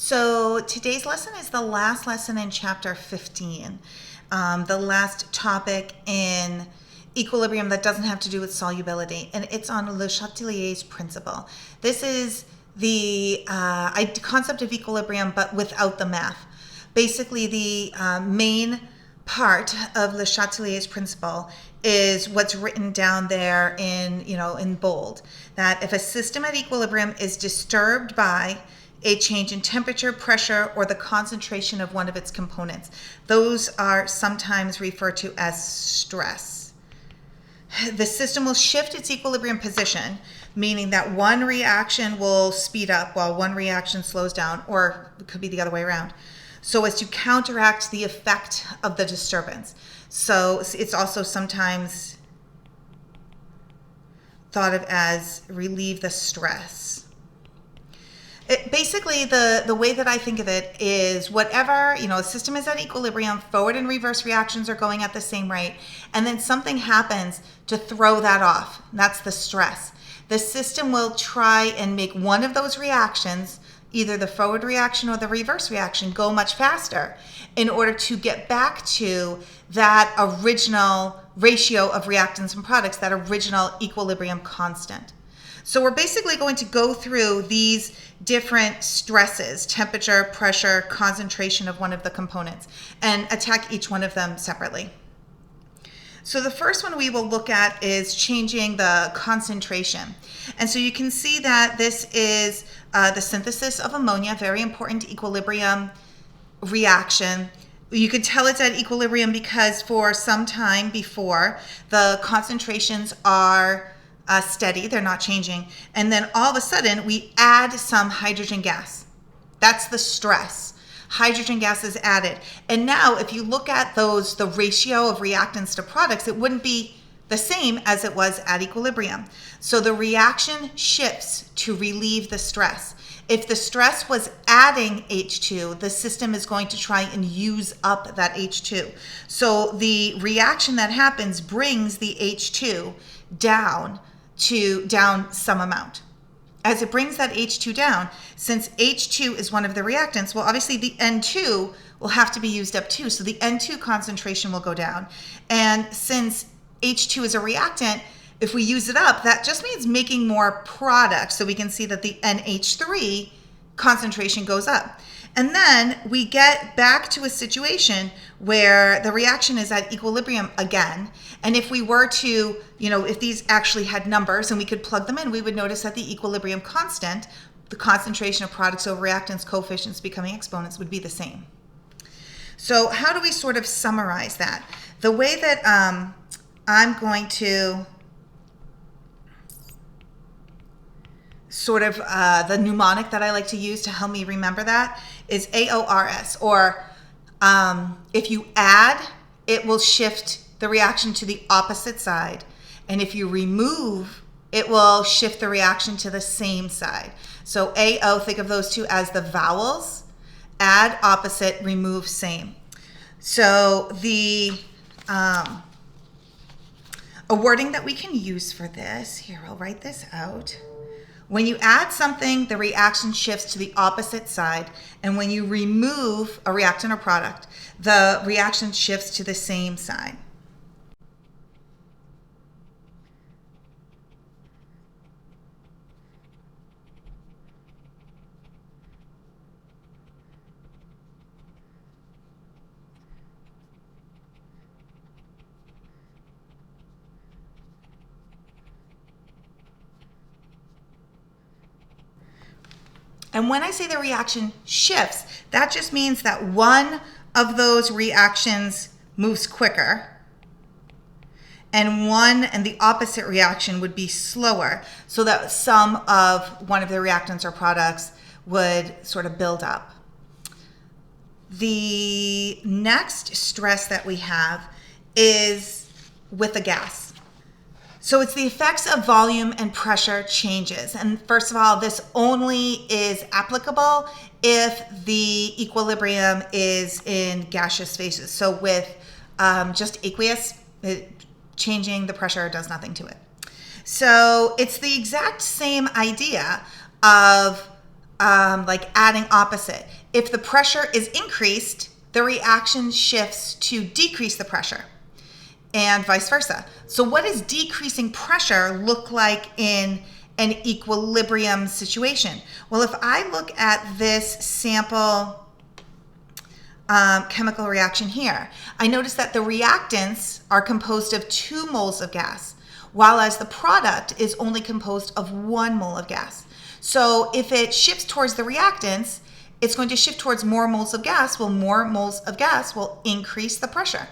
So today's lesson is the last lesson in chapter 15, the last topic in equilibrium that doesn't have to do with solubility, and it's on Le Chatelier's principle. This is the concept of equilibrium, but without the math. Basically, the main part of Le Chatelier's principle is what's written down there in bold, that if a system at equilibrium is disturbed by a change in temperature, pressure, or the concentration of one of its components, those are sometimes referred to as stress. The system will shift its equilibrium position, meaning that one reaction will speed up while one reaction slows down, or it could be the other way around, so as to counteract the effect of the disturbance. So it's also sometimes thought of as relieve the stress. Basically, the way that I think of it is whatever, a system is at equilibrium, forward and reverse reactions are going at the same rate, and then something happens to throw that off. That's the stress. The system will try and make one of those reactions, either the forward reaction or the reverse reaction, go much faster in order to get back to that original ratio of reactants and products, that original equilibrium constant. So we're basically going to go through these different stresses: temperature, pressure, concentration of one of the components, and attack each one of them separately. So the first one we will look at is changing the concentration. And so you can see that this is the synthesis of ammonia, very important equilibrium reaction. You could tell it's at equilibrium because for some time before, the concentrations are steady, they're not changing. And then all of a sudden, we add some hydrogen gas. That's the stress. Hydrogen gas is added. And now if you look at the ratio of reactants to products, it wouldn't be the same as it was at equilibrium. So the reaction shifts to relieve the stress. If the stress was adding H2, the system is going to try and use up that H2. So the reaction that happens brings the H2 down some amount. As it brings that H2 down, since H2 is one of the reactants, well, obviously the N2 will have to be used up too. So the N2 concentration will go down. And since H2 is a reactant, if we use it up, that just means making more product. So we can see that the NH3 concentration goes up. And then we get back to a situation where the reaction is at equilibrium again. And if we were to, if these actually had numbers and we could plug them in, we would notice that the equilibrium constant, the concentration of products over reactants, coefficients becoming exponents, would be the same. So how do we sort of summarize that? The way that I'm going to sort of the mnemonic that I like to use to help me remember that is AORS, or if you add, it will shift the reaction to the opposite side. And if you remove, it will shift the reaction to the same side. So AO, think of those two as the vowels: add, opposite; remove, same. So the a wording that we can use for this, here, I'll write this out. When you add something, the reaction shifts to the opposite side. And when you remove a reactant or product, the reaction shifts to the same side. And when I say the reaction shifts, that just means that one of those reactions moves quicker and the opposite reaction would be slower, so that some of one of the reactants or products would sort of build up. The next stress that we have is with the gas. So it's the effects of volume and pressure changes. And first of all, this only is applicable if the equilibrium is in gaseous phases. So with just aqueous, changing the pressure does nothing to it. So it's the exact same idea of like adding opposite. If the pressure is increased, the reaction shifts to decrease the pressure, and vice versa. So what does decreasing pressure look like in an equilibrium situation? Well, if I look at this sample chemical reaction here, I notice that the reactants are composed of 2 moles of gas, while as the product is only composed of 1 mole of gas. So if it shifts towards the reactants, it's going to shift towards more moles of gas. Well, more moles of gas will increase the pressure.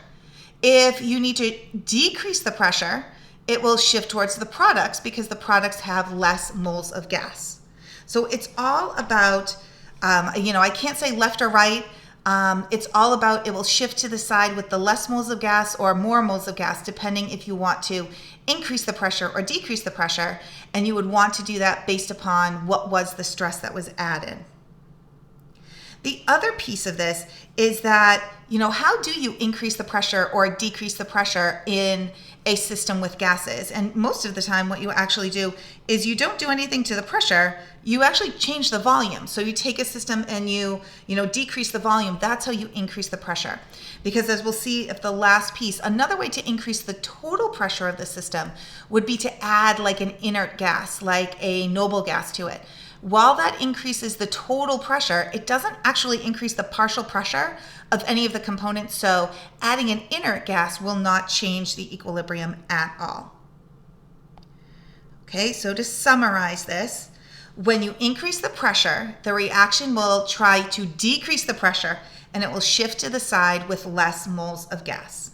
If you need to decrease the pressure, it will shift towards the products because the products have less moles of gas. So it's all about, I can't say left or right. It's all about, it will shift to the side with the less moles of gas or more moles of gas, depending if you want to increase the pressure or decrease the pressure. And you would want to do that based upon what was the stress that was added. The other piece of this is that, how do you increase the pressure or decrease the pressure in a system with gases? And most of the time what you actually do is you don't do anything to the pressure, you actually change the volume. So you take a system and you decrease the volume. That's how you increase the pressure. Because as we'll see if the last piece, another way to increase the total pressure of the system would be to add like an inert gas, like a noble gas to it. While that increases the total pressure, it doesn't actually increase the partial pressure of any of the components. So adding an inert gas will not change the equilibrium at all. Okay, so to summarize this, when you increase the pressure, the reaction will try to decrease the pressure and it will shift to the side with less moles of gas.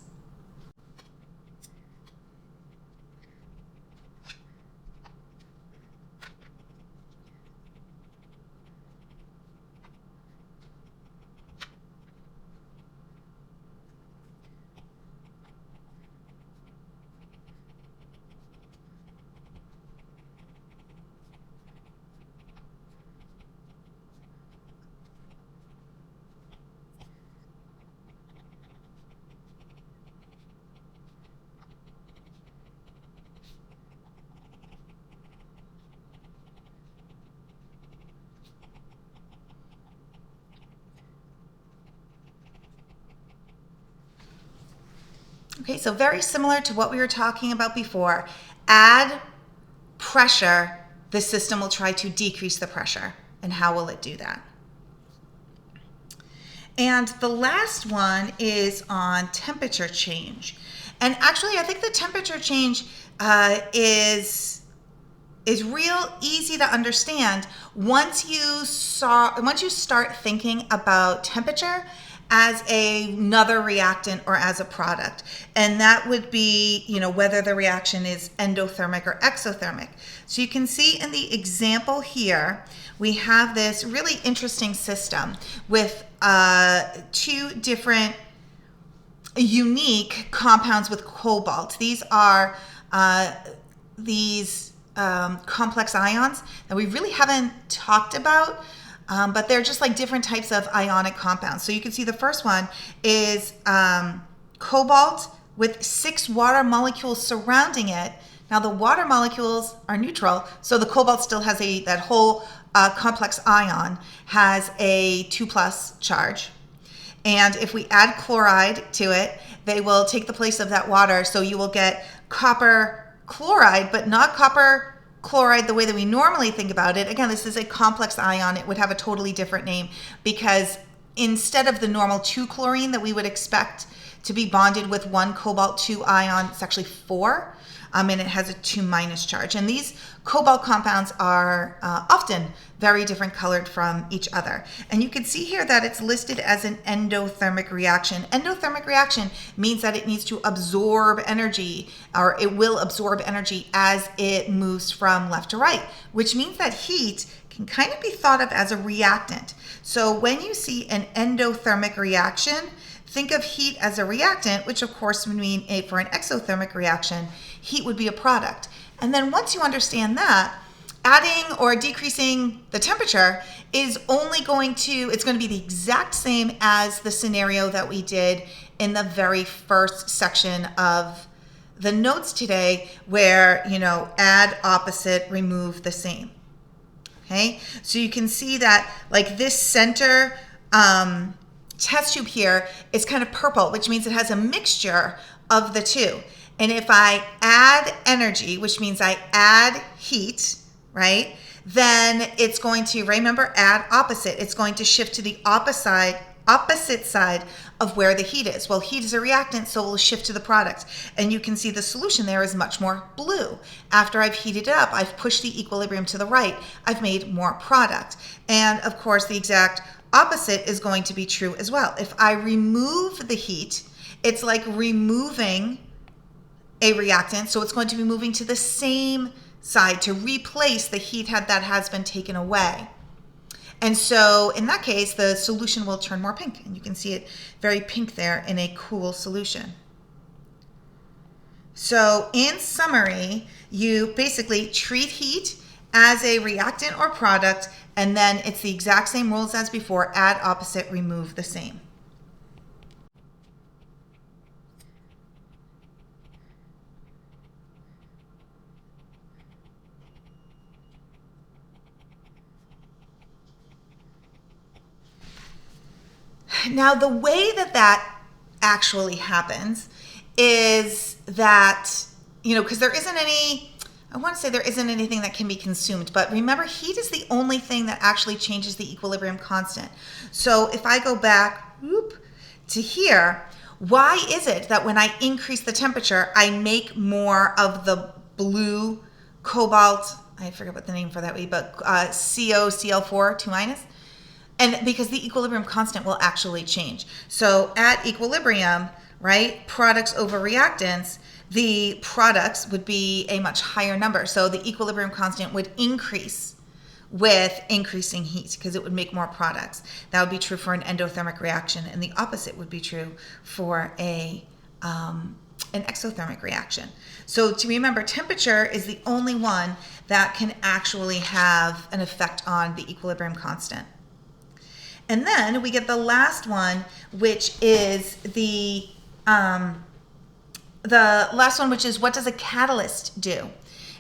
Okay, so very similar to what we were talking about before. Add pressure, the system will try to decrease the pressure. And how will it do that? And the last one is on temperature change. And actually, I think the temperature change is real easy to understand once you start thinking about temperature as another reactant or as a product. And that would be, whether the reaction is endothermic or exothermic. So you can see in the example here, we have this really interesting system with 2 different unique compounds with cobalt. These are complex ions that we really haven't talked about. But they're just like different types of ionic compounds. So you can see the first one is cobalt with 6 water molecules surrounding it. Now the water molecules are neutral, so the cobalt still has that whole complex ion has a 2+ charge. And if we add chloride to it, they will take the place of that water. So you will get copper chloride, but not copper chloride the way that we normally think about it. Again, this is a complex ion. It would have a totally different name because instead of the normal 2-chlorine that we would expect to be bonded with 1 cobalt 2 ion, it's actually 4, and it has a 2- charge. And these cobalt compounds are often very different colored from each other. And you can see here that it's listed as an endothermic reaction. Endothermic reaction means that it needs to absorb energy, or it will absorb energy as it moves from left to right, which means that heat can kind of be thought of as a reactant. So when you see an endothermic reaction, think of heat as a reactant, which of course would mean for an exothermic reaction, heat would be a product. And then once you understand that, adding or decreasing the temperature is only going to be the exact same as the scenario that we did in the very first section of the notes today, where, add opposite, remove the same. Okay, so you can see that like this center test tube here is kind of purple, which means it has a mixture of the two. And if I add energy, which means I add heat, right, then it's going to, remember, add opposite. It's going to shift to the opposite side of where the heat is. Well, heat is a reactant, so it will shift to the product. And you can see the solution there is much more blue. After I've heated it up, I've pushed the equilibrium to the right. I've made more product. And of course, the exact opposite is going to be true as well. If I remove the heat, it's like removing a reactant, so it's going to be moving to the same side to replace the heat that has been taken away. And so in that case, the solution will turn more pink. And you can see it very pink there in a cool solution. So in summary, you basically treat heat as a reactant or product, and then it's the exact same rules as before: add opposite, remove the same. Now, the way that actually happens is that, because there isn't anything that can be consumed. But remember, heat is the only thing that actually changes the equilibrium constant. So if I go back to here, why is it that when I increase the temperature, I make more of the blue cobalt, I forget what the name for that would be, but COCl4 2-? And because the equilibrium constant will actually change. So at equilibrium, right, products over reactants, the products would be a much higher number. So the equilibrium constant would increase with increasing heat because it would make more products. That would be true for an endothermic reaction, and the opposite would be true for an exothermic reaction. So to remember, temperature is the only one that can actually have an effect on the equilibrium constant. And then we get the last one, which is the last one, which is, what does a catalyst do?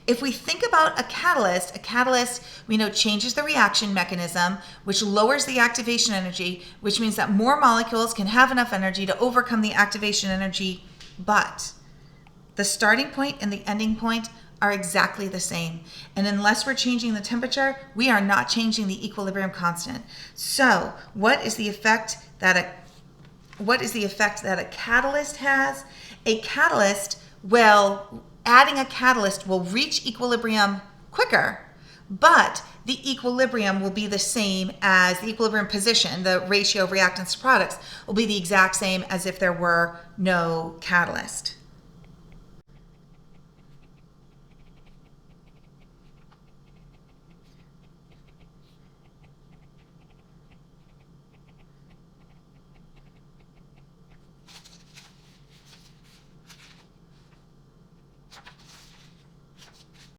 If we think about a catalyst, we know changes the reaction mechanism, which lowers the activation energy, which means that more molecules can have enough energy to overcome the activation energy, but the starting point and the ending point are exactly the same. And unless we're changing the temperature, we are not changing the equilibrium constant. So what is the effect that a catalyst has? Adding a catalyst will reach equilibrium quicker, but the equilibrium will be the same as the equilibrium position. The ratio of reactants to products will be the exact same as if there were no catalyst.